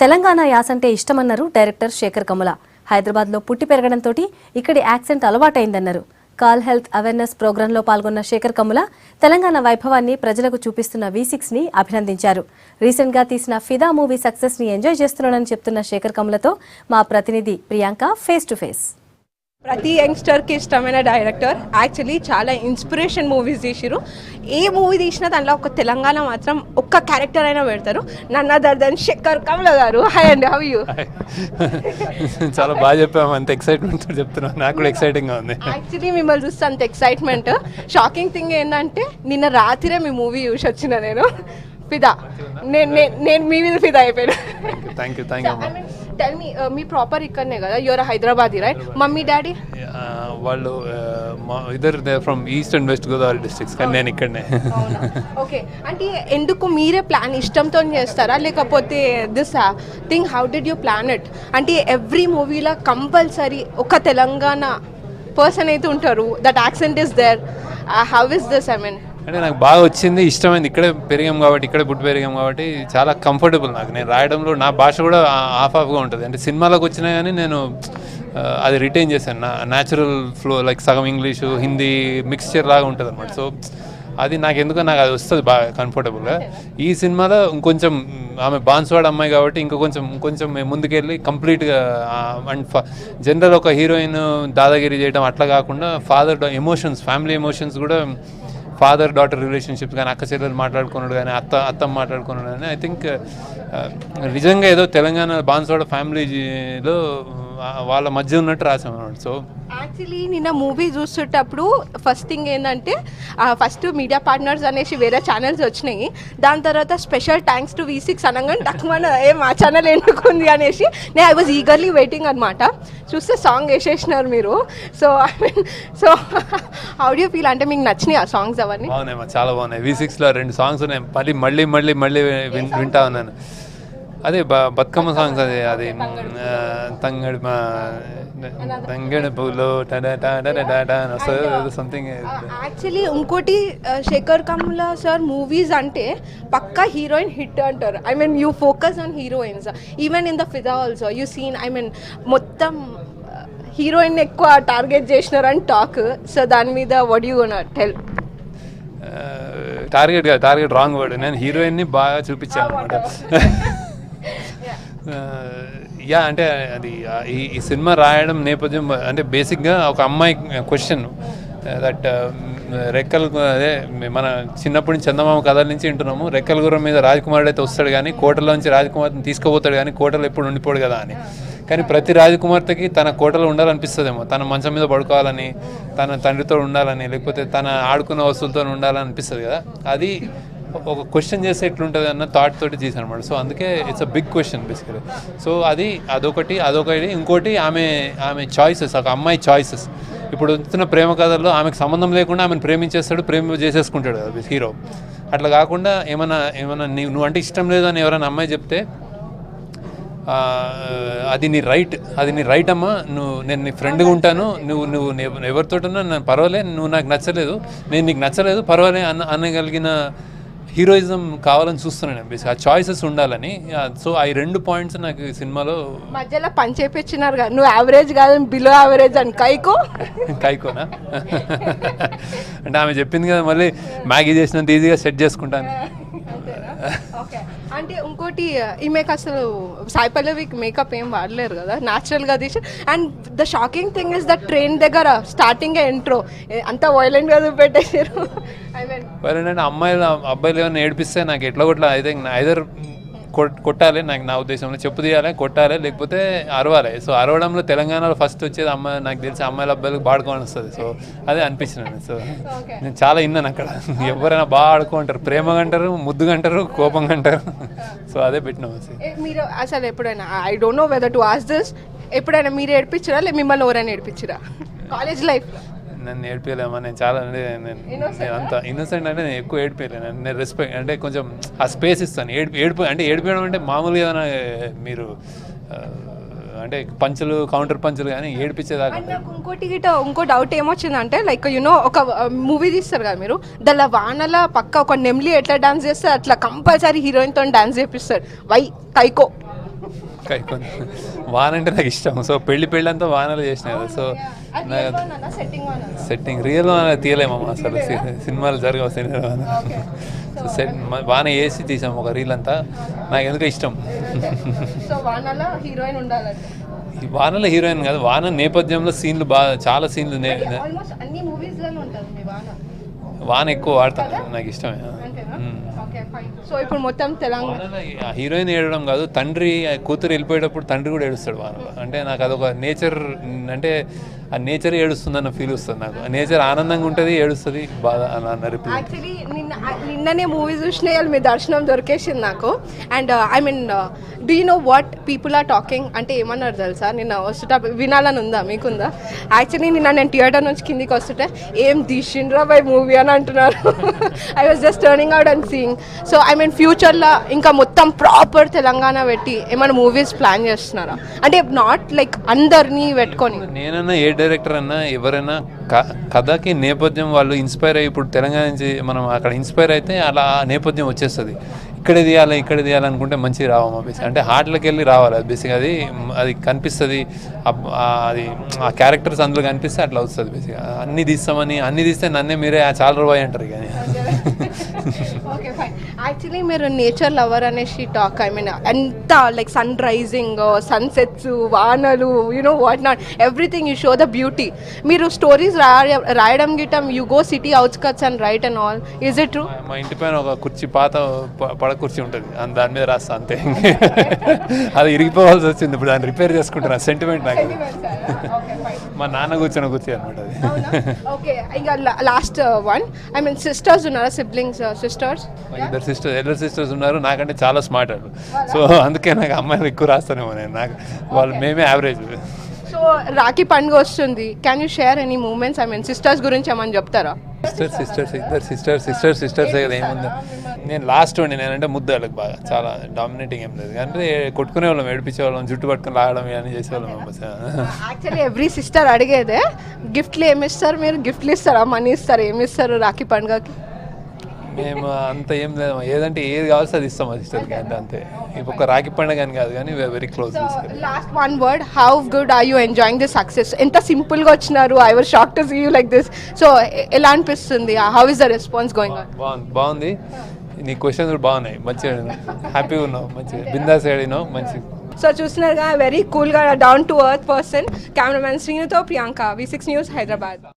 Telangana యాసంటే ఇష్టమన్నారు director Shekhar Kammula. హైదరాబాద్లో పుట్టి పెరగడంతో ఇక్కడి యాక్సెంట్ అలవాటైందన్నారు. కాల్ హెల్త్ అవేర్నెస్ ప్రోగ్రాంలో పాల్గొన్న శేఖర్ కమ్ముల తెలంగాణ వైభవాన్ని ప్రజలకు చూపిస్తున్న V6ని అభినందించారు. రీసెంట్గా తీసిన ఫిదా మూవీ సక్సెస్ని ఎంజాయ్ చేస్తున్నానని చెప్తున్న శేఖర్ కమ్ములతో మా ప్రతినిధి ప్రియాంక ఫేస్ టు ఫేస్. ప్రతి యంగ్స్టర్కి ఇష్టమైన డైరెక్టర్. యాక్చువల్లీ చాలా ఇన్స్పిరేషన్ మూవీస్ తీసిరు. ఏ మూవీ తీసినా దాంట్లో ఒక తెలంగాణ మాత్రం ఒక్క క్యారెక్టర్ అయినా పెడతారు. నన్న దర్దన్ శేఖర్ కమ్ముల గారు. హాయ్ అండి, హౌ యూ? చాలా బాగా చెప్పాము, అంత ఎక్సైట్మెంట్ చెప్తున్నాను. నాకు కూడా ఎక్సైటింగ్గా ఉంది. యాక్చువల్లీ మిమ్మల్ని చూస్తే అంత ఎక్సైట్మెంట్. షాకింగ్ థింగ్ ఏంటంటే నిన్న రాత్రే మీ మూవీ చూసి వచ్చిన నేను ఫిదా. నేను మీ మీద ఫిదా అయిపోయాను. Thank you. Tell me, me proper ఇక్కడనే కదా? Your Hyderabadi right? Mummy daddy వాళ్ళు ఇద్దరు from east and west Godavari districts, కానీ నేను ఇక్కడనే. ఓకే, అంటే ఎందుకు మీరే ప్లాన్ ఇష్టంతో చేస్తారా, లేకపోతే this thing how did you plan it? అంటే ఎవ్రీ మూవీలో కంపల్సరీ ఒక తెలంగాణ పర్సన్ అయితే ఉంటారు, that accent is there. How is this? I mean అంటే నాకు బాగా వచ్చింది, ఇష్టమైంది. ఇక్కడే పెరిగాం కాబట్టి, ఇక్కడే పుట్టి పెరిగాం కాబట్టి చాలా కంఫర్టబుల్ నాకు. నేను రాయడంలో నా భాష కూడా ఆఫ్గా ఉంటుంది. అంటే సినిమాలోకి వచ్చినా కానీ నేను అది రిటైన్ చేశాను. నా న్యాచురల్ ఫ్లో, లైక్ సగం ఇంగ్లీషు హిందీ మిక్స్చర్ లాగా ఉంటుంది అనమాట. సో అది నాకు ఎందుకో నాకు అది వస్తుంది బాగా కంఫర్టబుల్గా. ఈ సినిమాలో ఇంకొంచెం ఆమె బాన్స్వాడ అమ్మాయి కాబట్టి ఇంకొంచెం ముందుకెళ్ళి కంప్లీట్గా అండ్ జనరల్ ఒక హీరోయిన్ దాదాగిరి చేయడం అట్లా కాకుండా ఫాదర్ ఎమోషన్స్, ఫ్యామిలీ ఎమోషన్స్ కూడా, ఫాదర్ డాటర్ రిలేషన్షిప్స్ కానీ, అక్క చెల్లెలు మాట్లాడుకున్నాడు కానీ, అత్తమ్మ మాట్లాడుకున్నాడు కానీ, ఐ థింక్ నిజంగా ఏదో తెలంగాణ బాన్స్వాడ ఫ్యామిలీలో వాళ్ళ మధ్య ఉన్నట్టు రాసాం అన్నమాట. సో యాక్చువల్లీ నిన్న మూవీ చూసేటప్పుడు ఫస్ట్ థింగ్ ఏంటంటే, ఫస్ట్ మీడియా పార్ట్నర్స్ అనేసి వేరే ఛానల్స్ వచ్చినాయి. దాని తర్వాత స్పెషల్ థ్యాంక్స్ టు V6 అనగానే డక్మన్ మా ఛానల్ ఎందుకుంది అనేసి నేను ఐ వాజ్ ఈగర్లీ వెయిటింగ్ అనమాట. చూస్తే సాంగ్ వేసేసినారు మీరు. So I mean, so how do you feel? అంటే మీకు నచ్చినాయి ఆ సాంగ్స్ అవన్నీ? బాగున్నాయి, చాలా బాగున్నాయి. V6లో 2 సాంగ్స్ ఉన్నాయి, మళ్ళీ వింటా ఉన్నాను. అదే బతుకమ్మ సాంగ్స్, అది తంగడి తంగడి పూలో సంథింగ్. యాక్చువల్లీ ఇంకోటి, శేఖర్ కమ్ముల సార్ మూవీస్ అంటే పక్కా హీరోయిన్ హిట్ అంటారు. I mean you focus on heroines. Even in the Fidaa also you seen, I mean మొత్తం హీరోయిన్ ఎక్కువ టార్గెట్ చేసినారని టాక్. సో దాని మీద what you gonna tell? Target wrong word. నేను హీరోయిన్ని బాగా చూపించాను అనమాట. అంటే అది ఈ సినిమా రాయడం నేపథ్యం అంటే బేసిక్గా ఒక అమ్మాయి క్వశ్చన్ దట్ రెక్కలు, అదే మన చిన్నప్పటి నుంచి చందమామ కథల నుంచి వింటున్నాము, రెక్కల గుర్రం మీద రాజకుమారుడు అయితే వస్తాడు కానీ కోటలోంచి రాజకుమార్తెని తీసుకుపోతాడు కానీ కోటలో ఎప్పుడు ఉండిపోడు కదా అని. కానీ ప్రతి రాజకుమార్తెకి తన కోటలో ఉండాలనిపిస్తుందేమో, తన మంచం మీద పడుకోవాలని, తన తండ్రితో ఉండాలని, లేకపోతే తన ఆడుకున్న వస్తువులతో ఉండాలని అనిపిస్తుంది కదా. అది ఒక క్వశ్చన్ చేస్తే ఎట్లుంటుంది అన్న థాట్ తోటి చేశాను అనమాట. సో అందుకే it's a big question basically. So అదొకటి. ఇంకోటి ఆమె చాయిసెస్, ఒక అమ్మాయి చాయిసెస్. ఇప్పుడు వస్తున్న ప్రేమ కథల్లో ఆమెకు సంబంధం లేకుండా ఆమెను ప్రేమించేస్తాడు, ప్రేమ చేసేసుకుంటాడు కదా హీరో. అట్లా కాకుండా ఏమైనా నువ్వు అంటే ఇష్టం లేదు అని ఎవరైనా అమ్మాయి చెప్తే అది నీ రైట్ అమ్మా, నేను నీ ఫ్రెండ్గా ఉంటాను, నువ్వు ఎవరితోటన్నా నేను పర్వాలేదు, నువ్వు నాకు నచ్చలేదు, నేను నీకు నచ్చలేదు, పర్వాలేదు అనగలిగిన హీరోయిజం కావాలని చూస్తున్నాను బేసిక్. ఆ చాయిసెస్ ఉండాలని. సో ఆ 2 పాయింట్స్ నాకు ఈ సినిమాలో. మధ్యలో పని చేపించినారు కదా, నువ్వు యావరేజ్ కాదు బిలో యావరేజ్ అని. కైకోనా అంటే ఆమె చెప్పింది కదా, మళ్ళీ మ్యాగీ చేసినంత ఈజీగా సెట్ చేసుకుంటాను. అంటే ఇంకోటి, ఈమెకు అసలు సాయి పల్లవికి మేకప్ ఏం వాడలేరు కదా, న్యాచురల్గా తీసి. And the shocking thing is the train దగ్గర స్టార్టింగ్ ఎంట్రో అంతా వైలెంట్గా చూపెట్టేసారు. ఐ మీన్ వైలెంట్ అంటే అబ్బాయిలు ఏమైనా ఏడిపిస్తే నాకు ఎట్లా అయితే ఐదర్ కొట్టాలి, నా ఉద్దేశంలో చెప్పు తీయాలి, కొట్టాలి, లేకపోతే అరవాలి. సో అరవడంలో తెలంగాణలో ఫస్ట్ వచ్చేది అమ్మాయి, నాకు తెలిసి అమ్మాయిల అబ్బాయిలకు బాగా ఆడుకోని వస్తుంది. సో అదే అనిపించినాను. సో నేను చాలా విన్నాను అక్కడ, ఎవరైనా బాగా ఆడుకుంటారు, ప్రేమగా అంటారు, ముద్దుగా అంటారు, కోపంగా అంటారు. సో అదే పెట్టినాం. మీరు అసలు ఎప్పుడైనా, I don't know whether to ask this, ఎప్పుడైనా మీరు ఏడిపించారా లేదా మిమ్మల్ని ఎవరైనా ఏడిపించారా కాలేజ్ లైఫ్లో? నన్ను ఏడిపోయలేమా, నేను చాలా నేను అంత ఇన్నోసెంట్ అంటే నేను ఎక్కువ ఏడిపోయలేను. నేను రెస్పెక్ట్ అంటే కొంచెం ఆ స్పేస్ ఇస్తాను. ఏడిపోయడం అంటే మామూలుగా ఏదైనా మీరు అంటే పంచులు, కౌంటర్ పంచులు కానీ ఏడిపించేదాకా. ఇంకో డౌట్ ఏమొచ్చిందంటే, లైక్ యూనో ఒక మూవీ తీస్తారు కదా మీరు, దాని వానల పక్క ఒక నెమ్లీ ఎట్లా డాన్స్ చేస్తే అట్లా కంపల్సరీ హీరోయిన్తో డాన్స్ చేపిస్తారు. కైకో వాన అంటే నాకు ఇష్టం. సో పెళ్ళి అంతా వానలు చేసిన కదా. సో సెట్టింగ్ రియల్ వాన తీయలేమమ్మా అసలు. సినిమాలు జరగవు సినిమా సెట్ వాన వేసి తీసాము ఒక రీల్ అంతా. నాకు ఎందుకు ఇష్టం. ఈ వానలో హీరోయిన్ కాదు, వాన నేపథ్యంలో సీన్లు బాగా, చాలా సీన్లు వాన ఎక్కువ వాడతాను, నాకు ఇష్టమే. సో ఇప్పుడు మొత్తం తెలంగాణ హీరోయిన్ ఏడవడం కాదు, తండ్రి కూతురు వెళ్ళిపోయేటప్పుడు తండ్రి కూడా ఏడుస్తాడు వానలో. అంటే నాకు అదొక నేచర్, అంటే ఆ నేచర్ ఏడుస్తుందన్న ఫీల్ వస్తుంది నాకు. ఆ నేచర్ ఆనందంగా ఉంటుంది, ఏడుస్తుంది, బాధ అన్న రిప్లై. యాక్చువల్లీ నిన్ననే మూవీ చూసిన మీ దర్శనం దొరికేసింది నాకు. And I mean do you know what people are talking అంటే ఏమన్నారు తెలుసా? నిన్న వస్తుంట వినాలని ఉందా, మీకుందా? యాక్చువల్లీ నిన్న నేను థియేటర్ నుంచి కిందికి వస్తుంటే ఏం తీసిండ్రా బై మూవీ అని అంటున్నారు. I was just turning out and seeing. So I mean ఫ్యూచర్లో ఇంకా మొత్తం ప్రాపర్ తెలంగాణ పెట్టి ఏమైనా మూవీస్ ప్లాన్ చేస్తున్నారా? అంటే నాట్ లైక్ అందరినీ పెట్టుకొని. నేనన్నా ఏ డైరెక్టర్ అన్నా ఎవరైనా కథకి నేపథ్యం వాళ్ళు ఇన్స్పైర్ అయ్యి, ఇప్పుడు తెలంగాణ నుంచి మనం అక్కడ ఇన్స్పైర్ అయితే అలా నేపథ్యం వచ్చేస్తుంది. ఇక్కడ తీయాలి అనుకుంటే మంచిగా రావమ్మా. బేసిక్ అంటే హార్ట్లోకి వెళ్ళి రావాలి. అది బేసిక్ అది కనిపిస్తుంది. అది ఆ క్యారెక్టర్స్ అందులో కనిపిస్తే అట్లా వస్తుంది. బేసిక్ అన్నీ తీస్తే నన్నే మీరే చాలా రూపాయి అంటారు. కానీ ఓకే ఫైన్. యాక్చువల్లీ మీరు నేచర్ లవర్ అనేసి టాక్, ఐ మీన్ ఎంత లైక్ సన్ రైజింగ్, సన్సెట్స్, వానలు, you know what not, everything you show the beauty. మీరు స్టోరీస్ రాయడం గిటం you go city outskirts and write and all, is it true? మా ఇంటి పైన ఒక కుర్చీ, పాత పడ కుర్చీ ఉంటుంది, దాని మీద రాస్తా అంతే. అది ఇరిగిపోవాల్సి వచ్చింది, ఇప్పుడు దాన్ని రిపేర్ చేసుకుంటున్నా. సెంటిమెంట్ నాకు. మా నాన్న కూర్చొని కుర్చీ అనమాట అది. ఓకే, ఇంకా last one, I mean sisters ఉన్నారా, సిబ్లింగ్స్, సిస్టర్స్? ఎల్డర్ సిస్టర్స్ ఉన్నారు, నాకంటే చాలా స్మార్ట్ వాళ్ళు. సో అందుకే నాకు అమ్మాయిలు ఎక్కువ రాస్తానేమో నేను. నాకు వాళ్ళు మేమే యావరేజ్. సో రాఖీ పండుగ వస్తుంది, can you share any moments? I mean sisters గురించి ఏమని చెప్తారా? సిస్టర్స్ కదా ఏముంది. నేను లాస్ట్ ఉండి, నేనంటే ముద్దు వాళ్ళకి బాగా చాలా డామినేటింగ్ ఏం లేదు. అంటే కొట్టుకునే వాళ్ళం, ఏడిపించే వాళ్ళం, జుట్టు పట్టుకుని లాగడం ఇవన్నీ చేసేవాళ్ళం. యాక్చువల్లీ ఎవ్రీ సిస్టర్ అడిగేదే గిఫ్ట్లు ఏమి ఇస్తారు మీరు? గిఫ్ట్లు ఇస్తారా, మనీ ఇస్తారా, ఏమి ఇస్తారు రాఖీ పండుగకి? మేము అంత ఏం లేదు, ఏదంటే ఏది కావాల్సి అది ఇస్తాం మా సిస్టర్కి. అంటే అంతే, ఒక రాఖీ పండుగ అని కాదు కానీ very close. Last one word, how good are you enjoying this success? ఎంత సింపుల్గా వచ్చినారు, I was shock to see you like this. So ఎలా అనిపిస్తుంది? How is the response going on? బాగుంది. నీ క్వశ్చన్స్ కూడా బాగున్నాయి, మంచిగా హ్యాపీగా ఉన్నావు, మంచిగా బిందాస్ అడిగినావు, మంచిగా. సో చూస్తున్నారుగా, వెరీ కూల్గా down to earth person. Cameraman శ్రీనుతో ప్రియాంక, V6 న్యూస్, హైదరాబాద్.